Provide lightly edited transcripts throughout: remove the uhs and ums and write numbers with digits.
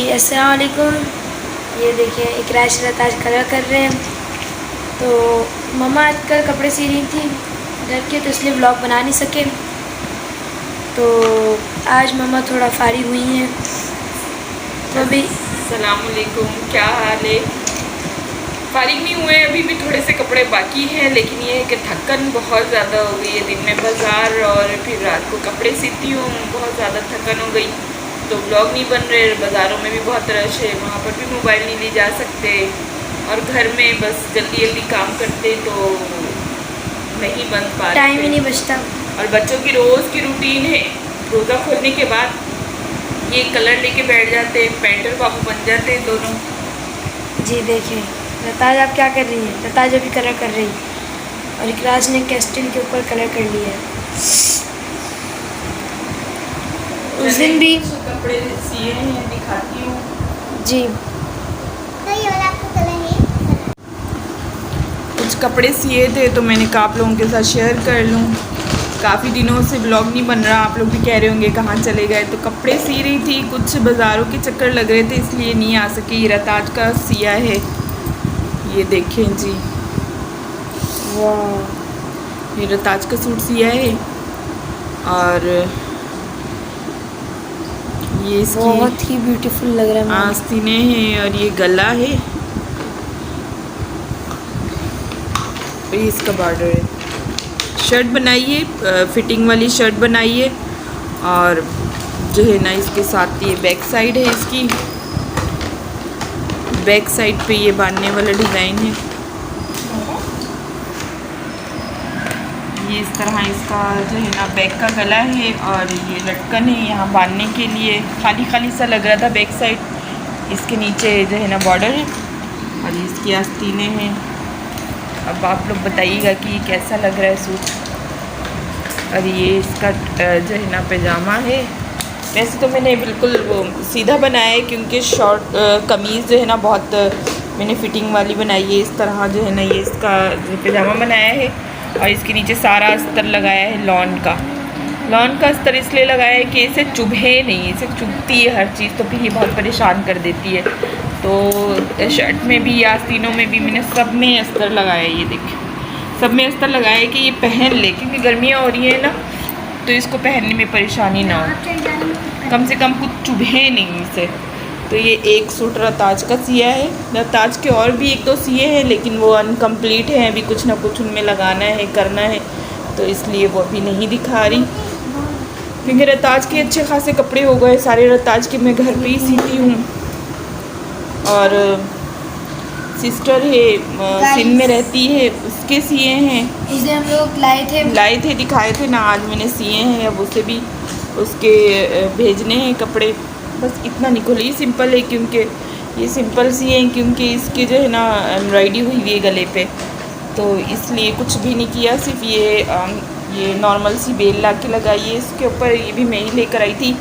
जी अस्सलाम वालेकुम। ये देखिए इकरा शरत आज कलर कर रहे हैं। तो मम्मा आजकल कपड़े सी रही थी घर के, तो इसलिए व्लॉग बना नहीं सके। तो आज मम्मा थोड़ा फारिग हुई हैं, तो अभी अस्सलाम वालेकुम, क्या हाल है? फारिग नहीं हुए, अभी भी थोड़े से कपड़े बाकी हैं, लेकिन ये है कि थकन बहुत ज़्यादा हो गई है। दिन में बाज़ार और फिर रात को कपड़े सीती हूँ, बहुत ज़्यादा थकन हो गई, तो व्लॉग नहीं बन रहे। बाज़ारों में भी बहुत रश है, वहाँ पर भी मोबाइल नहीं ले जा सकते, और घर में बस जल्दी जल्दी काम करते तो नहीं बन पा रहे, टाइम ही नहीं बचता। और बच्चों की रोज़ की रूटीन है, रोज़ा खोलने के बाद ये कलर लेके बैठ जाते हैं, पेंटर बाबू बन जाते हैं दोनों। जी देखिए रताज आप क्या कर रही हैं? रताज अभी कलर कर रही है और इकराज ने कैस्टिल के ऊपर कलर कर लिया है। उस दिन भी कपड़े सिए हैं, दिखाती हूँ जी कुछ कपड़े सिए थे, तो मैंने कहा आप लोगों के साथ शेयर कर लूँ। काफ़ी दिनों से ब्लॉग नहीं बन रहा, आप लोग भी कह रहे होंगे कहाँ चले गए। तो कपड़े सी रही थी, कुछ बाज़ारों के चक्कर लग रहे थे, इसलिए नहीं आ सके। ये रताज का सिया है, ये देखें जी, वाह, ये रताज का सूट सिया है, और ये इसकी बहुत ही ब्यूटीफुल लग रहा है। आस्तीनें हैं, और ये गला है, और ये इसका बॉर्डर है। शर्ट बनाइए, फिटिंग वाली शर्ट बनाइए, और जो है ना इसके साथ ये बैक साइड है, इसकी बैक साइड पे ये बांधने वाला डिज़ाइन है। ये इस तरह इसका जो है ना बैक का गला है, और ये लटकन है यहाँ बांधने के लिए। खाली खाली सा लग रहा था बैक साइड, इसके नीचे जो है ना बॉर्डर है, और ये इसकी आस्तीनें हैं। अब आप लोग बताइएगा कि ये कैसा लग रहा है सूट। और ये इसका जो है ना पैजामा है। वैसे तो मैंने बिल्कुल वो सीधा बनाया है, क्योंकि शॉर्ट कमीज़ जो है ना बहुत मैंने फिटिंग वाली बनाई है। इस तरह जो है ना ये इसका पैजामा बनाया है, और इसके नीचे सारा अस्तर लगाया है लॉन का। लॉन का अस्तर इसलिए लगाया है कि इसे चुभे नहीं, इसे चुभती है हर चीज़, तो फिर ये बहुत परेशान कर देती है। तो शर्ट में भी, आस्तीनों में भी मैंने सब में अस्तर लगाया है। ये देखिए सब में अस्तर लगाया है कि ये पहन ले, क्योंकि गर्मियाँ हो रही हैं ना, तो इसको पहनने में परेशानी ना हो, कम से कम कुछ चुभे नहीं इसे। तो ये एक सूट रताज का सिया है। रताज के और भी एक दो सिए हैं, लेकिन वो अनकम्प्लीट हैं, अभी कुछ ना कुछ उनमें लगाना है, करना है, तो इसलिए वो अभी नहीं दिखा रही। क्योंकि रताज के अच्छे खासे कपड़े हो गए सारे, रताज के मैं घर पे ही सीती हूँ। और सिस्टर है सिंध में रहती है, उसके सिए हैं। इसे हम लोग लाए थे दिखाए थे ना, आज मैंने सिए हैं, अब उसे भी उसके भेजने हैं कपड़े। बस इतना निकली सिंपल है, क्योंकि ये सिंपल सिए हैं, क्योंकि इसके जो है ना एम्ब्रॉयडरी हुई हुई है गले पे, तो इसलिए कुछ भी नहीं किया। सिर्फ ये नॉर्मल सी बेल ला के लगाई है इसके ऊपर। ये भी मैं ही लेकर आई थी,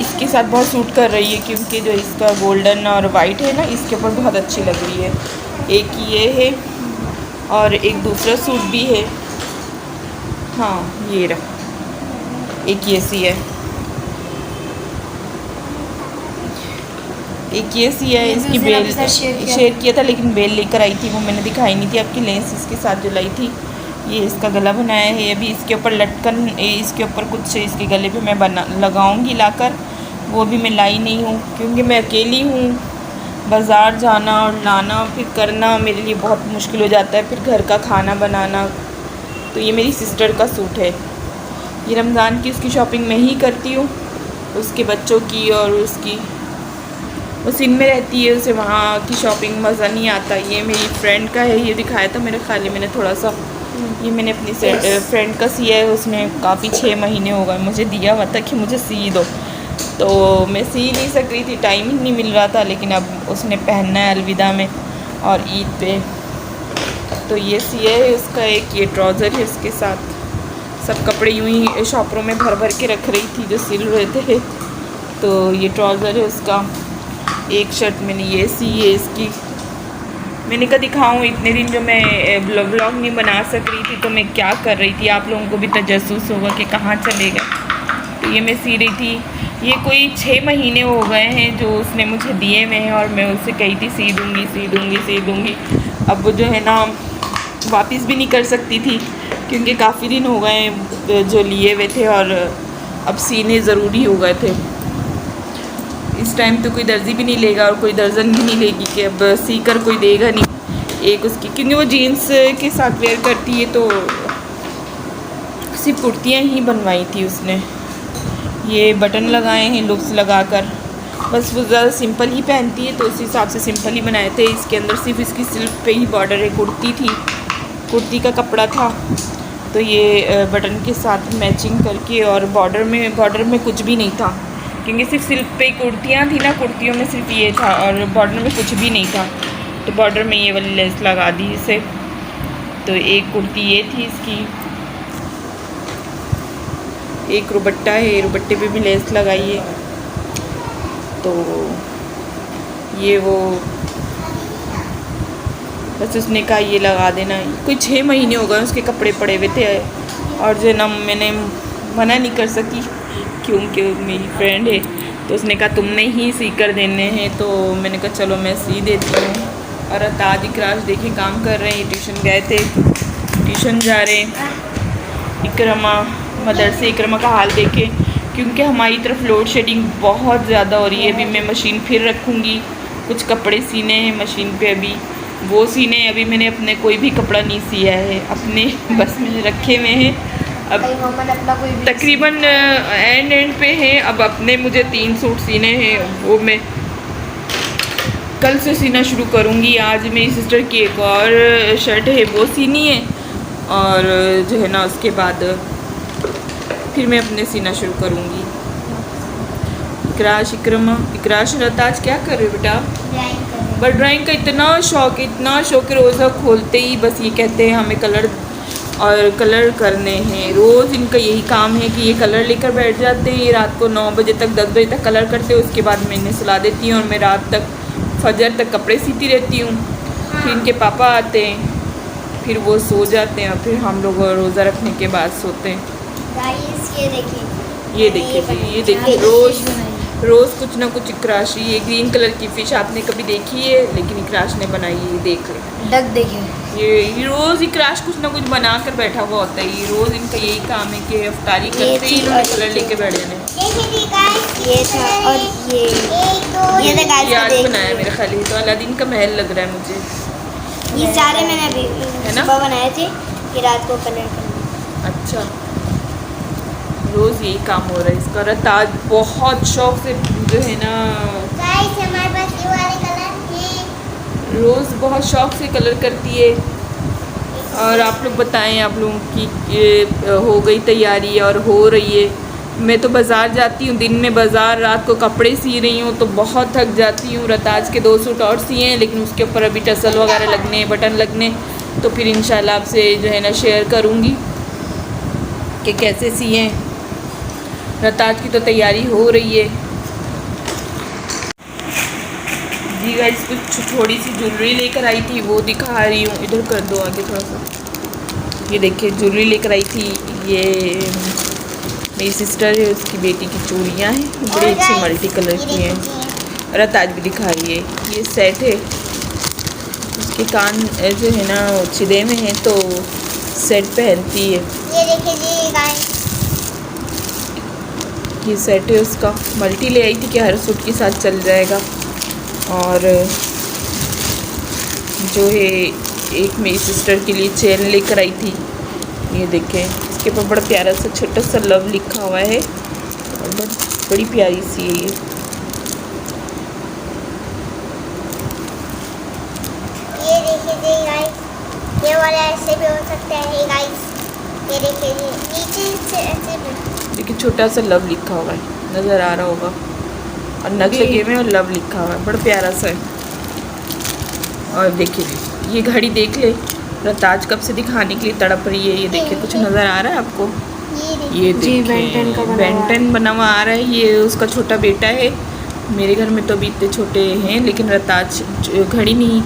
इसके साथ बहुत सूट कर रही है, क्योंकि जो इसका गोल्डन और वाइट है ना, इसके ऊपर बहुत अच्छी लग रही है। एक ये है, और एक दूसरा सूट भी है। हाँ ये रहा, एक ये सी है, एक ये सी है। इसकी बेल शेयर किया था, लेकिन बेल लेकर आई थी वो मैंने दिखाई नहीं थी आपकी। लेंस इसके साथ जो लाई थी, ये इसका गला बनाया है। अभी इसके ऊपर लटकन, इसके ऊपर कुछ इसके गले पे मैं लगाऊंगी लाकर, वो भी मैं लाई नहीं हूँ, क्योंकि मैं अकेली हूँ। बाज़ार जाना और लाना फिर करना मेरे लिए बहुत मुश्किल हो जाता है, फिर घर का खाना बनाना। तो ये मेरी सिस्टर का सूट है, ये रमज़ान की उसकी शॉपिंग मैं ही करती हूँ, उसके बच्चों की और उसकी। वो सिंध में रहती है, उसे वहाँ की शॉपिंग मज़ा नहीं आता। ये मेरी फ्रेंड का है, ये दिखाया था मेरे ख्याल मैंने थोड़ा सा। ये मैंने अपनी फ्रेंड का सिया है, उसने काफ़ी 6 महीने हो गए मुझे दिया हुआ था कि मुझे सी दो, तो मैं सी नहीं सक रही थी, टाइम ही नहीं मिल रहा था। लेकिन अब उसने पहनना है अलविदा में और ईद पे, तो ये सिया है उसका। एक ये ट्राउज़र है उसके साथ। सब कपड़े यूँ ही शॉपरों में भर भर के रख रही थी जो सिल रहे थे। तो ये ट्राउज़र है उसका। एक शर्ट मैंने ये सी है इसकी। मैंने कहा दिखाऊँ, इतने दिन जो मैं व्लॉग नहीं बना सक रही थी, तो मैं क्या कर रही थी, आप लोगों को भी तजस्सुस होगा कि कहाँ चले गए। तो ये मैं सी रही थी। ये कोई 6 महीने हो गए हैं जो उसने मुझे दिए हुए हैं, और मैं उससे कही थी सी दूँगी सी दूँगी सी दूँगी। अब वो जो है ना वापस भी नहीं कर सकती थी, क्योंकि काफ़ी दिन हो गए जो लिए हुए थे, और अब सीने ज़रूरी हो गए थे। इस टाइम तो कोई दर्जी भी नहीं लेगा और कोई दर्जन भी नहीं लेगी कि अब सी कर कोई देगा नहीं एक उसकी, क्योंकि वो जीन्स के साथ वेयर करती है, तो सिर्फ कुर्तियाँ ही बनवाई थी उसने। ये बटन लगाए हैं लुक्स लगाकर, बस वो ज़्यादा सिंपल ही पहनती है तो उस हिसाब से सिंपल ही बनाए थे। इसके अंदर सिर्फ इसकी सिल्क पे ही बॉर्डर है, कुर्ती थी, कुर्ती का कपड़ा था, तो ये बटन के साथ मैचिंग करके, और बॉर्डर में कुछ भी नहीं था, क्योंकि सिर्फ सिल्क पे कुर्तियाँ थी ना, कुर्तियों में सिर्फ ये था और बॉर्डर में कुछ भी नहीं था, तो बॉर्डर में ये वाली लेस लगा दी इसे। तो एक कुर्ती ये थी इसकी, एक रुबट्टा है, रुबट्टे पे भी लेस लगाई है। तो ये वो बस उसने कहा ये लगा देना। कोई 6 महीने हो गए उसके कपड़े पड़े हुए थे, और जो ना मैंने मना नहीं कर सकी क्योंकि मेरी फ्रेंड है, तो उसने कहा तुमने ही सी कर देने हैं, तो मैंने कहा चलो मैं सी देती हूँ। और ताज इकराश देखे काम कर रहे हैं, ट्यूशन गए थे, ट्यूशन जा रहे हैं। इकरमा मदरसे, इकरमा का हाल देखे, क्योंकि हमारी तरफ लोड शेडिंग बहुत ज़्यादा हो रही है। अभी मैं मशीन फिर रखूँगी, कुछ कपड़े सीने हैं मशीन पे, अभी वो सीने हैं। अभी मैंने अपने कोई भी कपड़ा नहीं सिया है, अपने बस मैंने रखे हुए हैं। अब तकरीबन एंड पे हैं। अब अपने मुझे 3 सूट सीने हैं, वो मैं कल से सीना शुरू करूँगी। आज मेरी सिस्टर की एक और शर्ट है वो सीनी है, और जो है ना उसके बाद फिर मैं अपने सीना शुरू करूँगी। इकराश, इकराश रताज क्या कर रहे हो बेटा? बट ड्राइंग का इतना शौक है, रोज़ा खोलते ही बस ये कहते हैं हमें कलर करने हैं। रोज़ इनका यही काम है कि ये कलर लेकर बैठ जाते हैं। ये रात को 9 बजे तक 10 बजे तक कलर करते हैं, उसके बाद मैं इन्हें सुला देती हूँ और मैं रात तक फजर तक कपड़े सीती रहती हूँ। फिर इनके पापा आते हैं, फिर वो सो जाते हैं, और फिर हम लोग रोज़ा रखने के बाद सोते हैं। ये देखिए रोज़ कुछ ना कुछ इकराशी। ये ग्रीन कलर की फ़िश आपने कभी देखी है, लेकिन इकराश ने बनाई है, ये देख ले। डक देखे ये रोज़ इकराश कुछ ना कुछ बना कर बैठा हुआ होता है। ये रोज़ इनका यही काम है कि अफ्तारी करते ही इन्होंने कलर लेके बैठ जाने। ये था, और ये आज बनाया मेरे ख्याल, तो अलादीन का महल लग रहा है मुझे। ये सारे मैंने अभी सुबह बनाए थे कि रात को कलर करना। अच्छा, रोज़ यही काम हो रहा है इसका। रताज बहुत शौक से जो है ना, हमारे पास ये वाले कलर हैं, रोज़ बहुत शौक से कलर करती है। और आप लोग बताएं, आप लोगों की हो गई तैयारी और हो रही है? मैं तो बाज़ार जाती हूँ दिन में, बाज़ार रात को कपड़े सी रही हूँ तो बहुत थक जाती हूँ। रताज के 2 सूट और सिए हैं, लेकिन उसके ऊपर अभी टसल वगैरह लगने, बटन लगने, तो फिर इंशाल्लाह आपसे जो है ना शेयर करूँगी कि कैसे सिए। रताज की तो तैयारी हो रही है जी गाइस। कुछ थोड़ी सी ज्वेलरी लेकर आई थी, वो दिखा रही हूँ। इधर कर दो आगे थोड़ा सा। ये देखिए ज्वेलरी लेकर आई थी, ये मेरी सिस्टर है, उसकी बेटी की चूड़ियाँ हैं, बड़ी अच्छी मल्टी कलर की हैं। रताज भी दिखा रही है। ये सेट है, उसके कान जो है ना छिदे में हैं, तो सेट पहनती है। ये देखिए जी गाइस, ये सेट है उसका। मल्टी ले आई थी कि हर सूट के साथ चल जाएगा। और जो है एक मेरी सिस्टर के लिए चेन लेकर आई थी, ये देखें, इसके ऊपर बड़ा प्यारा सा छोटा सा लव लिखा हुआ है, और बड़ी प्यारी सी है ये देखिए जी गाइस, ये वाले ऐसे भी हो सकते हैं गाइस। ये देखिए जी, नीचे से ऐसे भी देखिए छोटा सा लव लिखा हुआ है, नज़र आ रहा होगा, और नग लगे हुए और लव लिखा हुआ है, बड़ा प्यारा सा है। और देखिए ये घड़ी देख ले, रताज कब से दिखाने के लिए तड़प रही है। ये देखिए कुछ नज़र आ रहा है आपको? ये देखिए बेंटन बना हुआ आ रहा है। ये उसका छोटा बेटा है। मेरे घर में तो अभी इतने छोटे हैं, लेकिन रताज घड़ी नहीं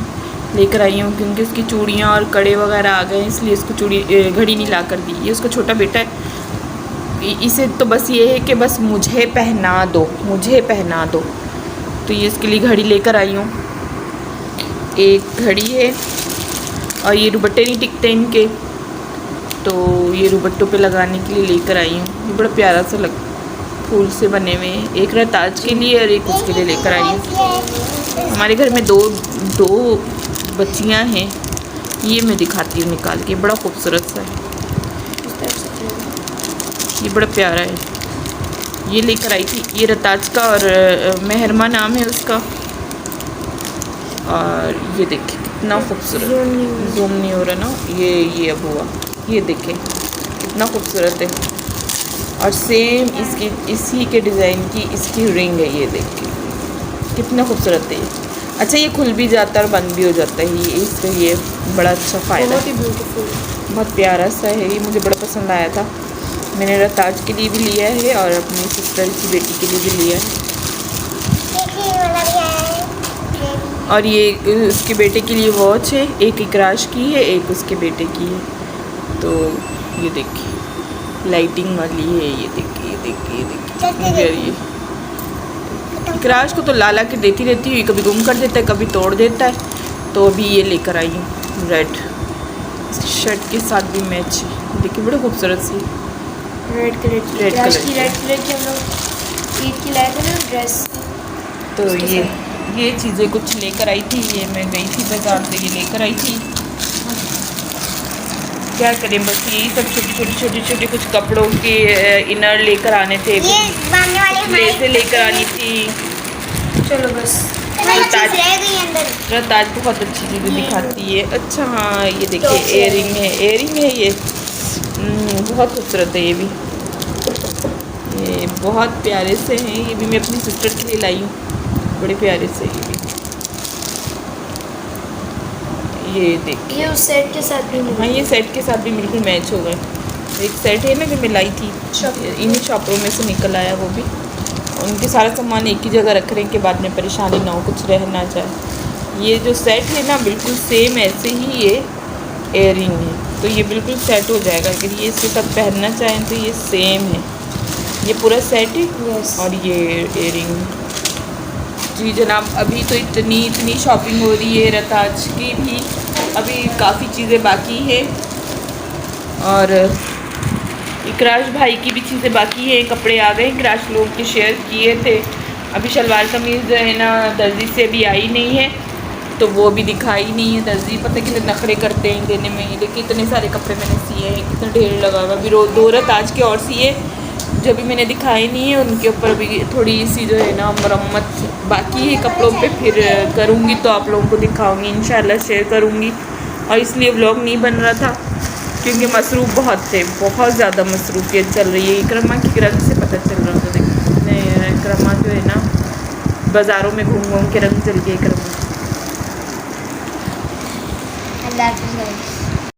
लेकर आई हूँ क्योंकि उसकी चूड़ियाँ और कड़े वगैरह आ गए, इसलिए उसको घड़ी नहीं ला कर दी। ये उसका छोटा बेटा है, इसे तो बस ये है कि बस मुझे पहना दो, मुझे पहना दो। तो ये इसके लिए घड़ी लेकर आई हूँ। एक घड़ी है और ये दुपट्टे नहीं टिकते इनके, तो ये दुपट्टों पे लगाने के लिए लेकर आई हूँ। ये बड़ा प्यारा सा फूल से बने हुए हैं। एक रताज के लिए और एक उसके लिए लेकर आई हूँ। हमारे घर में दो बच्चियाँ हैं। ये मैं दिखाती हूँ निकाल के, बड़ा खूबसूरत सा है, ये बड़ा प्यारा है। ये लेकर आई थी, ये रताज का और मेहरमा नाम है उसका। और ये देखिए कितना खूबसूरत, जूम नहीं हो रहा ना, ये अब हुआ, ये देखें कितना खूबसूरत है। और सेम इसी के डिज़ाइन की इसकी रिंग है, ये देखिए कितना खूबसूरत है। अच्छा ये खुल भी जाता है और बंद भी हो जाता है, ये इसका ये बड़ा अच्छा फ़ायदा है। बहुत ही ब्यूटीफुल, बहुत प्यारा सा है, ये मुझे बड़ा पसंद आया था। मैंने रताज के लिए भी लिया है और अपनी सिस्टर की बेटी के लिए भी लिया है। और ये उसके बेटे के लिए वॉच है, एक इकराश की है, एक उसके बेटे की है। तो ये देखिए लाइटिंग वाली है, ये देखिए, ये देखिए, ये देखिए। इकराश को तो लाला के देती रहती हूँ, कभी गुम कर देता है, कभी तोड़ देता है। तो अभी ये लेकर आई हूँ रेड, शर्ट के साथ भी मैच है। देखिए बड़ी खूबसूरत सी रेड कलर की, रेड कलर की हम लोग ईद की लाए थे ना ड्रेस। तो ये चीज़ें कुछ लेकर आई थी, ये मैं गई थी बाजार से, ये लेकर आई थी। क्या करें, बस यही सब छोटे छोटे कुछ कपड़ों के इनर लेकर आने थे, लेसे लेकर आनी थी। चलो बस, रताज बहुत अच्छी चीज़ें दिखाती है। अच्छा हाँ ये देखिए एयरिंग है ये बहुत खूबसूरत है। ये बहुत प्यारे से हैं, ये भी मैं अपनी सिस्टर के लिए लाई हूँ, बड़े प्यारे से। ये भी ये देखिए, ये उस सेट के साथ भी हाँ ये सेट के साथ भी बिल्कुल मैच हो गए। एक सेट है ना जो मैं लाई थी, इन्हीं शॉपों में से निकल आया वो भी। उनके सारा सामान एक ही जगह रख रहे हैं कि बाद में परेशानी ना हो, कुछ रह ना जाए। ये जो सेट है ना बिल्कुल सेम ऐसे ही ये एयरिंग है, तो ये बिल्कुल सेट हो जाएगा। अगर ये इसके साथ पहनना चाहें तो ये सेम है, ये पूरा सेट है। और ये एयरिंग जी जनाब, अभी तो इतनी शॉपिंग हो रही है रताज की भी, अभी काफ़ी चीज़ें बाकी है। और इकराश भाई की भी चीज़ें बाकी है, कपड़े आ गए, इकराश लोग के शेयर किए थे। अभी शलवार कमीज़ जो है ना दर्जी से अभी आई नहीं है, तो वो भी दिखाई नहीं है। दर्जी पता कितने नखरे करते हैं देने में। देखिए इतने सारे कपड़े मैंने सिए हैं, कितना ढेर लगा हुआ। अभी 2 रताज के और सिए जो भी मैंने दिखाई नहीं है, उनके ऊपर भी थोड़ी सी जो है ना मरम्मत बाकी है कपड़ों पे, फिर करूँगी तो आप लोगों को दिखाऊंगी इंशाल्लाह, शेयर करूँगी। और इसलिए व्लॉग नहीं बन रहा था क्योंकि मसरूफ़ बहुत थे, बहुत ज़्यादा मसरूफियत चल रही है। इकरमा की रंग से पता चल रहा था, देखिए इकरमा जो है ना बाज़ारों में घूम के रंग चल गए इकरमा। अल्लाह हाफ़िज़।